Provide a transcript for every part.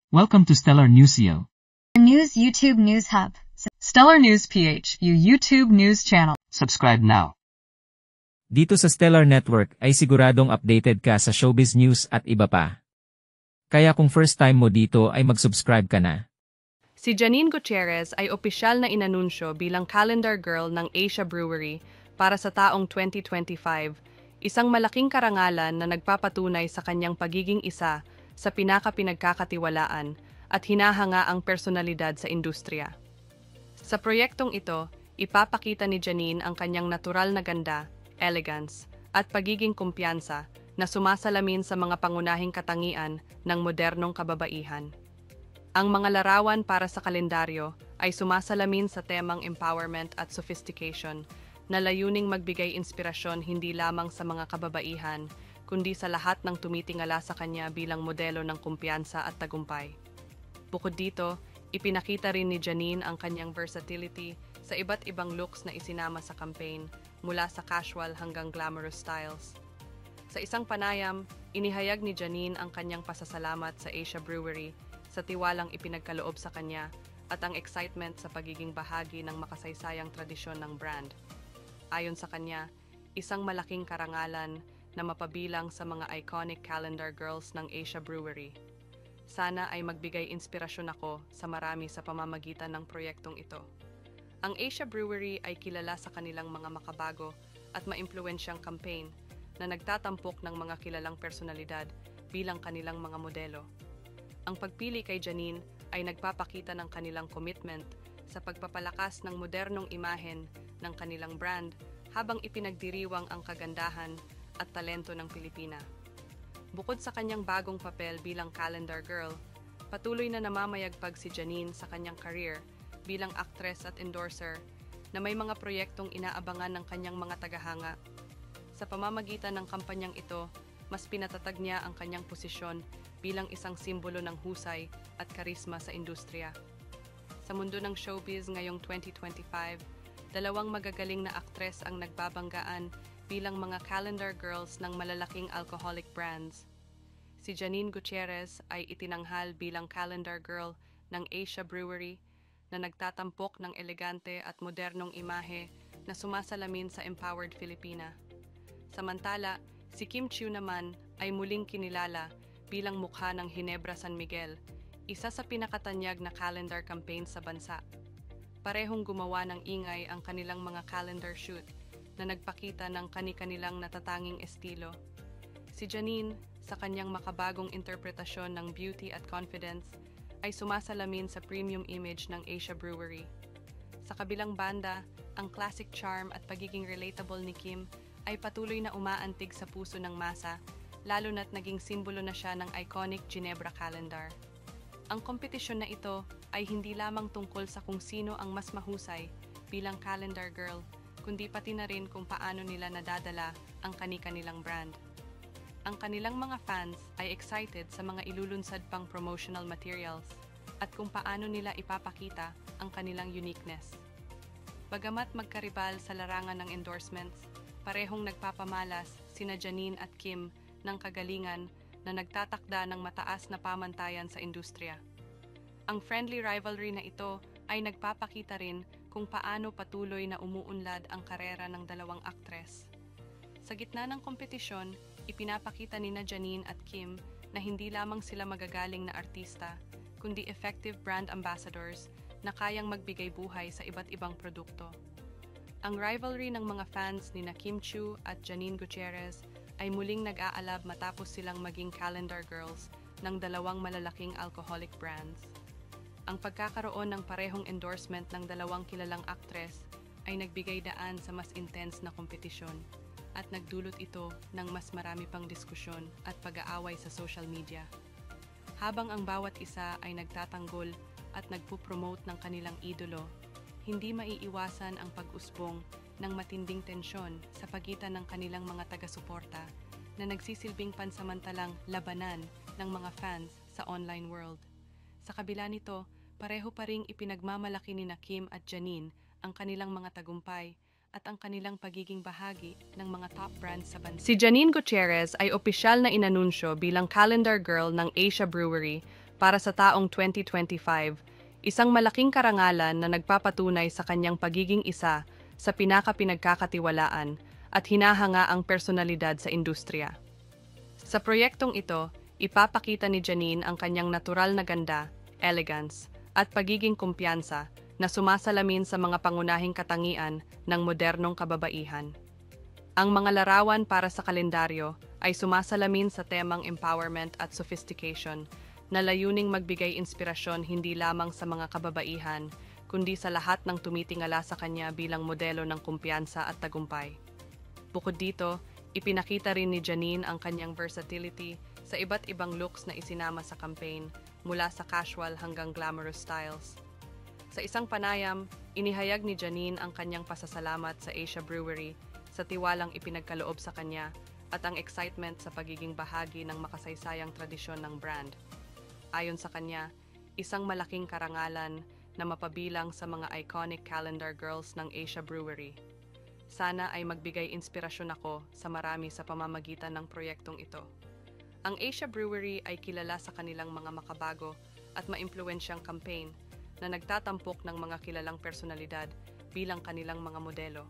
Welcome to Stellar Newsio. News YouTube News Hub. Stellar News PH, YouTube News Channel. Subscribe now. Dito sa Stellar Network ay siguradong updated ka sa showbiz news at iba pa. Kaya kung first time mo dito ay mag-subscribe ka na. Si Janine Gutierrez ay opisyal na inanunsyo bilang calendar girl ng Asia Brewery para sa taong 2025, isang malaking karangalan na nagpapatunay sa kanyang pagiging isa sa pinaka-pinagkakatiwalaan at hinahangaang personalidad sa industriya. Sa proyektong ito, ipapakita ni Janine ang kanyang natural na ganda, elegance, at pagiging kumpiyansa na sumasalamin sa mga pangunahing katangian ng modernong kababaihan. Ang mga larawan para sa kalendaryo ay sumasalamin sa temang empowerment at sophistication na layuning magbigay inspirasyon hindi lamang sa mga kababaihan, kundi sa lahat ng tumitingala sa kanya bilang modelo ng kumpiyansa at tagumpay. Bukod dito, ipinakita rin ni Janine ang kanyang versatility sa iba't ibang looks na isinama sa campaign, mula sa casual hanggang glamorous styles. Sa isang panayam, inihayag ni Janine ang kanyang pasasalamat sa Asia Brewery sa tiwalang ipinagkaloob sa kanya at ang excitement sa pagiging bahagi ng makasaysayang tradisyon ng brand. Ayon sa kanya, isang malaking karangalan na mapabilang sa mga iconic calendar girls ng Asia Brewery. Sana ay magbigay inspirasyon ako sa marami sa pamamagitan ng proyektong ito. Ang Asia Brewery ay kilala sa kanilang mga makabago at maimpluwensyang campaign na nagtatampok ng mga kilalang personalidad bilang kanilang mga modelo. Ang pagpili kay Janine ay nagpapakita ng kanilang commitment sa pagpapalakas ng modernong imahen ng kanilang brand habang ipinagdiriwang ang kagandahan at talento ng Pilipina. Bukod sa kanyang bagong papel bilang calendar girl, patuloy na namamayagpag si Janine sa kanyang career bilang actress at endorser na may mga proyektong inaabangan ng kanyang mga tagahanga. Sa pamamagitan ng kampanyang ito, mas pinatatag niya ang kanyang posisyon bilang isang simbolo ng husay at karisma sa industriya. Sa mundo ng showbiz ngayong 2025, dalawang magagaling na aktres ang nagbabanggaan bilang mga calendar girls ng malalaking alcoholic brands. Si Janine Gutierrez ay itinanghal bilang calendar girl ng Asia Brewery na nagtatampok ng elegante at modernong imahe na sumasalamin sa empowered Filipina. Samantala, si Kim Chiu naman ay muling kinilala bilang mukha ng Ginebra San Miguel, isa sa pinakatanyag na calendar campaign sa bansa. Parehong gumawa ng ingay ang kanilang mga calendar shoot na nagpakita ng kani-kanilang natatanging estilo. Si Janine, sa kanyang makabagong interpretasyon ng beauty at confidence, ay sumasalamin sa premium image ng Asia Brewery. Sa kabilang banda, ang classic charm at pagiging relatable ni Kim ay patuloy na umaantig sa puso ng masa, lalo na't naging simbolo na siya ng iconic Ginebra calendar. Ang kompetisyon na ito ay hindi lamang tungkol sa kung sino ang mas mahusay bilang calendar girl, kundi pati na rin kung paano nila nadadala ang kani-kanilang brand. Ang kanilang mga fans ay excited sa mga ilulunsad pang promotional materials at kung paano nila ipapakita ang kanilang uniqueness. Bagamat magkaribal sa larangan ng endorsements, parehong nagpapamalas sina Janine at Kim ng kagalingan na nagtatakda ng mataas na pamantayan sa industriya. Ang friendly rivalry na ito ay nagpapakita rin kung paano patuloy na umuunlad ang karera ng dalawang aktres. Sa gitna ng kompetisyon, ipinapakita nina Janine at Kim na hindi lamang sila magagaling na artista, kundi effective brand ambassadors na kayang magbigay buhay sa iba't ibang produkto. Ang rivalry ng mga fans ni Kim Chiu at Janine Gutierrez ay muling nag-aalab matapos silang maging calendar girls ng dalawang malalaking alcoholic brands. Ang pagkakaroon ng parehong endorsement ng dalawang kilalang aktres ay nagbigay daan sa mas intense na kompetisyon at nagdulot ito ng mas marami pang diskusyon at pag-aaway sa social media. Habang ang bawat isa ay nagtatanggol at nagpupromote ng kanilang idolo, hindi maiiwasan ang pag-usbong ng matinding tensyon sa pagitan ng kanilang mga taga-suporta na nagsisilbing pansamantalang labanan ng mga fans sa online world. Sa kabila nito, pareho pa ring ipinagmamalaki ni Kim at Janine ang kanilang mga tagumpay at ang kanilang pagiging bahagi ng mga top brands sa bansa. Si Janine Gutierrez ay opisyal na inanunsyo bilang calendar girl ng Asia Brewery para sa taong 2025, isang malaking karangalan na nagpapatunay sa kanyang pagiging isa sa pinaka-pinagkakatiwalaan at hinahangaang personalidad sa industriya. Sa proyektong ito, ipapakita ni Janine ang kanyang natural na ganda, elegance, at pagiging kumpiyansa na sumasalamin sa mga pangunahing katangian ng modernong kababaihan. Ang mga larawan para sa kalendaryo ay sumasalamin sa temang empowerment at sophistication na layuning magbigay inspirasyon hindi lamang sa mga kababaihan, kundi sa lahat ng tumitingala sa kanya bilang modelo ng kumpiyansa at tagumpay. Bukod dito, ipinakita rin ni Janine ang kanyang versatility sa iba't ibang looks na isinama sa campaign, mula sa casual hanggang glamorous styles. Sa isang panayam, inihayag ni Janine ang kanyang pasasalamat sa Asia Brewery sa tiwalang ipinagkaloob sa kanya at ang excitement sa pagiging bahagi ng makasaysayang tradisyon ng brand. Ayon sa kanya, isang malaking karangalan na mapabilang sa mga iconic calendar girls ng Asia Brewery. Sana ay magbigay inspirasyon ako sa marami sa pamamagitan ng proyektong ito. Ang Asia Brewery ay kilala sa kanilang mga makabago at maimpluwensyang campaign na nagtatampok ng mga kilalang personalidad bilang kanilang mga modelo.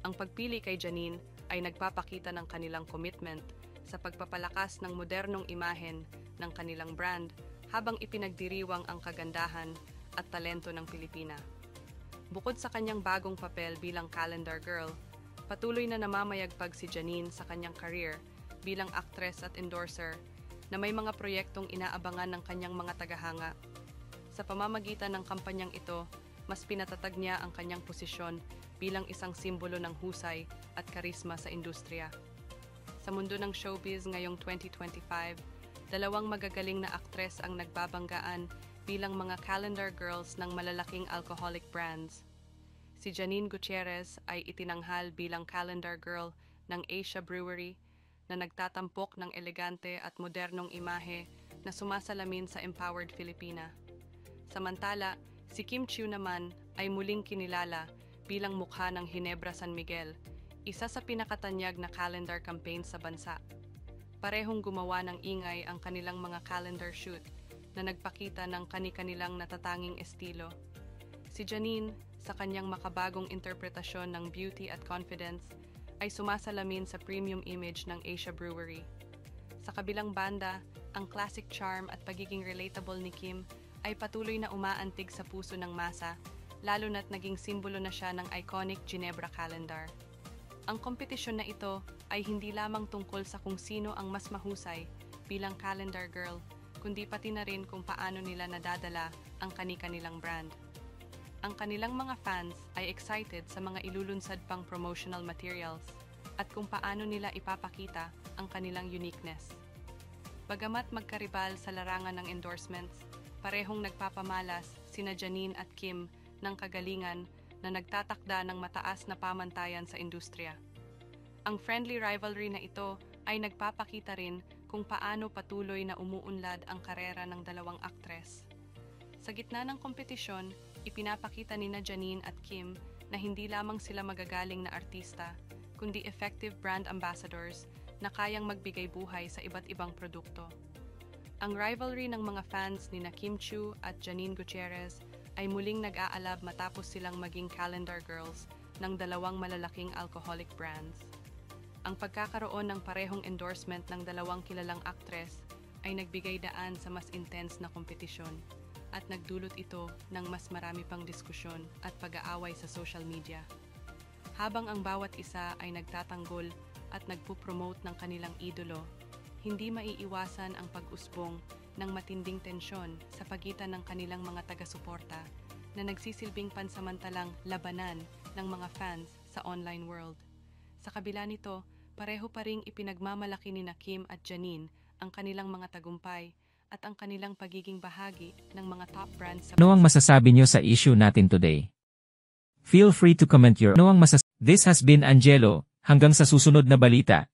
Ang pagpili kay Janine ay nagpapakita ng kanilang commitment sa pagpapalakas ng modernong imahen ng kanilang brand habang ipinagdiriwang ang kagandahan at talento ng Pilipina. Bukod sa kanyang bagong papel bilang calendar girl, patuloy na namamayagpag si Janine sa kanyang career bilang actress at endorser na may mga proyektong inaabangan ng kanyang mga tagahanga. Sa pamamagitan ng kampanyang ito, mas pinatatag niya ang kanyang posisyon bilang isang simbolo ng husay at karisma sa industriya. Sa mundo ng showbiz ngayong 2025, dalawang magagaling na aktres ang nagbabanggaan bilang mga calendar girls ng malalaking alcoholic brands. Si Janine Gutierrez ay itinanghal bilang calendar girl ng Asia Brewery na nagtatampok ng elegante at modernong imahe na sumasalamin sa empowered Filipina. Samantala, si Kim Chiu naman ay muling kinilala bilang mukha ng Ginebra San Miguel, isa sa pinakatanyag na calendar campaign sa bansa. Parehong gumawa ng ingay ang kanilang mga calendar shoot na nagpakita ng kani-kanilang natatanging estilo. Si Janine, sa kanyang makabagong interpretasyon ng beauty at confidence, ay sumasalamin sa premium image ng Asia Brewery. Sa kabilang banda, ang classic charm at pagiging relatable ni Kim ay patuloy na umaantig sa puso ng masa, lalo na't naging simbolo na siya ng iconic Ginebra calendar. Ang kompetisyon na ito ay hindi lamang tungkol sa kung sino ang mas mahusay bilang calendar girl, kundi pati na rin kung paano nila nadadala ang kani-kanilang brand. Ang kanilang mga fans ay excited sa mga ilulunsad pang promotional materials at kung paano nila ipapakita ang kanilang uniqueness. Bagamat magkaribal sa larangan ng endorsements, parehong nagpapamalas sina Janine at Kim ng kagalingan na nagtatakda ng mataas na pamantayan sa industriya. Ang friendly rivalry na ito ay nagpapakita rin kung paano patuloy na umuunlad ang karera ng dalawang aktres. Sa gitna ng kompetisyon, ipinapakita nina Janine at Kim na hindi lamang sila magagaling na artista, kundi effective brand ambassadors na kayang magbigay buhay sa iba't ibang produkto. Ang rivalry ng mga fans ni Kim Chiu at Janine Gutierrez ay muling nag-aalab matapos silang maging calendar girls ng dalawang malalaking alcoholic brands. Ang pagkakaroon ng parehong endorsement ng dalawang kilalang aktres ay nagbigay daan sa mas intense na kompetisyon at nagdulot ito ng mas marami pang diskusyon at pag-aaway sa social media. Habang ang bawat isa ay nagtatanggol at nagpupromote ng kanilang idolo, hindi maiiwasan ang pag-usbong ng matinding tensyon sa pagitan ng kanilang mga taga-suporta na nagsisilbing pansamantalang labanan ng mga fans sa online world. Sa kabila nito, pareho pa ring ipinagmamalaki ni Kim at Janine ang kanilang mga tagumpay at ang kanilang pagiging bahagi ng mga top brands sa Ano ang masasabi nyo sa issue natin today? Feel free to comment your This has been Angelo, hanggang sa susunod na balita.